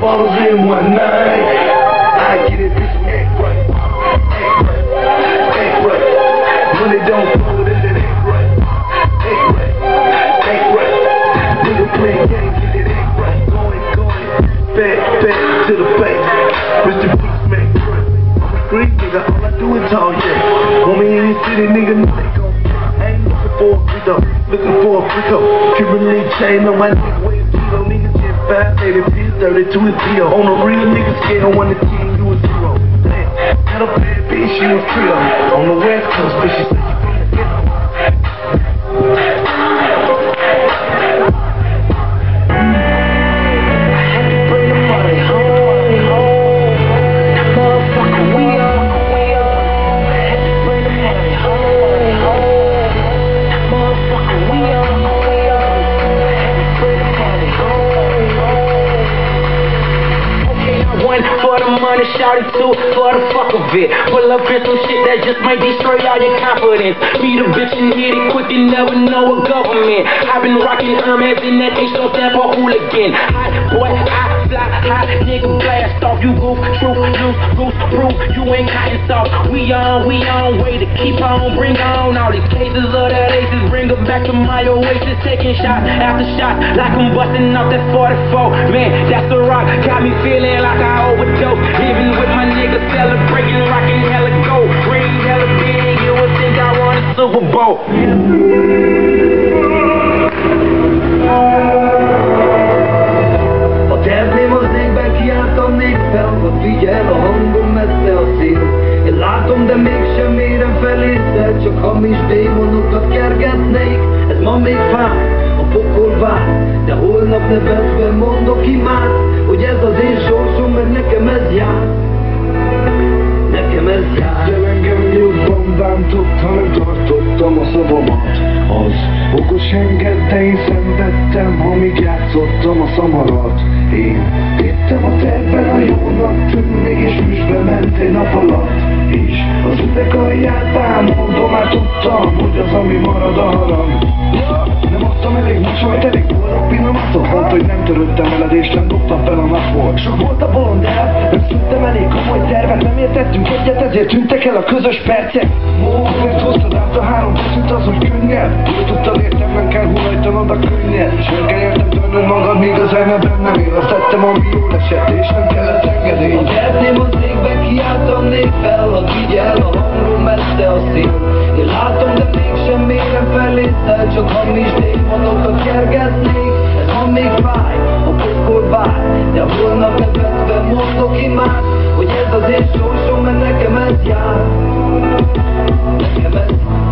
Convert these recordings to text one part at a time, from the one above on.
bottles in one night. I get it, bitch, act right. Act right. When they don't flow, then it ain't right. Act right. Act right. Nigga playing games, get it act right. Going. Fat to the face. Mr. Beastman. Street nigga, all I do is talk, yeah. Homie in the city, nigga, no they gon' I ain't looking for a freak up, looking for a freak up. Cuban link chain on my nigga, weight kilo, nigga, 10-5, 80 to the deal. On a real nigga scale, 1 to 10, you a 0. Damn, got a bad bitch, she was trio. On the west coast, bitch, she said she finna get on. Shout it to for the fuck of it. Pull up in some shit that just might destroy all your confidence. Meet a bitch and hit it quick, you never know a government. I've been rocking Hermes in that H, don't stand for hooligan. Hot boy, I fly, hot nigga blast off. You goof, truth, loose, goose, proof, you ain't cotton soft. We on, way to keep on, bring on all these cases of that aces. Bring them back to my oasis, taking shot after shot, like I'm busting off that 44. Man, that's the rock, got me feeling like I overdose. Even with my niggas celebrating, rocking hella gold, ring hella big, you would think I won a Super Bowl. Ha tehetném az égben, kiáltanék fel, ha figyel a hangom messze a szél. Én látom, de mégsem érem fel észre, csak hamis démonokat kergetnék. Ez ma még fáj, a pokol vár, de holnap nevetve mondok imád, hogy ez az én sorsom, mert nekem ez jár. Nekem ez jár. De engem jobban bántott, ha nem tartottam a szavamat. Az okos engedte, én szenvedtem, amíg játszottam a szamarat. Én hittem a tervben, a jónak tűnni, és üsbe mentél nap alatt. És az üveg alját támoldom, már tudtam, hogy az, ami marad a harang. Nem adtam elég mosolyt, elég boldog pillanatot. Volt, hogy nem törődtem veled, és nem dobtam fel a napból. Sok volt a bolond el, nem szültem elég komoly tervet. Nem értettünk egyet, ezért tűntek el a közös percek. Azért hoztad át a 3 percet, az, hogy könnyed. Úgy tudtad, értem, nem kell hullajtanod a könnyed. És meg kell értem törnöd magad, míg az elme bennem él. Azt tettem, ami jól esett, és nem kellett engedély. Ha tehetném az égbe, kiáltanék fel, ha figyel a hangom messze a szél. Én látom, de mégsem érem fel észre, csak hamis démonokat kergetnék. Ez ma még fáj, a pokol vár, de holnap nevetve mondok imád, hogy ez az én sorsom, mert nekem ez jár. Nekem ez jár.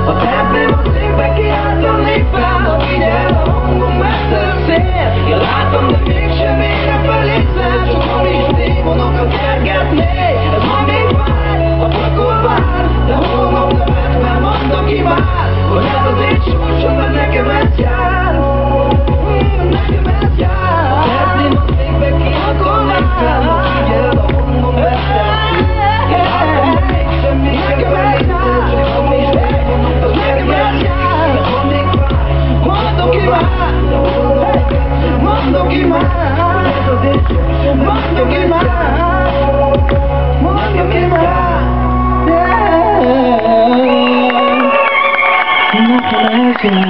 Ha tehetném az égbe, kiáltanék fel, ha figyel a hangom messze a szél. Én látom, de mégsem érem fel észre, csak hamis démonokat kergetnék. Ez ma még fáj, a pokol vár, de holnap nevetve mondok imád, hogy ez az én sorsom, mert nekem ez jár. Nekem ez jár. Ha tehetném az égbe, kiáltanék fel, ha figyel a hangom messze a szél. Én látom, de mégsem érem fel észre, csak hamis démonokat kergetnék. Ez ma még fáj, mondok imád, de holnap nevetve mondok imád, hogy ez az én sorsom, mert nekem ez jár. Mondok imád. Nekem ez jár.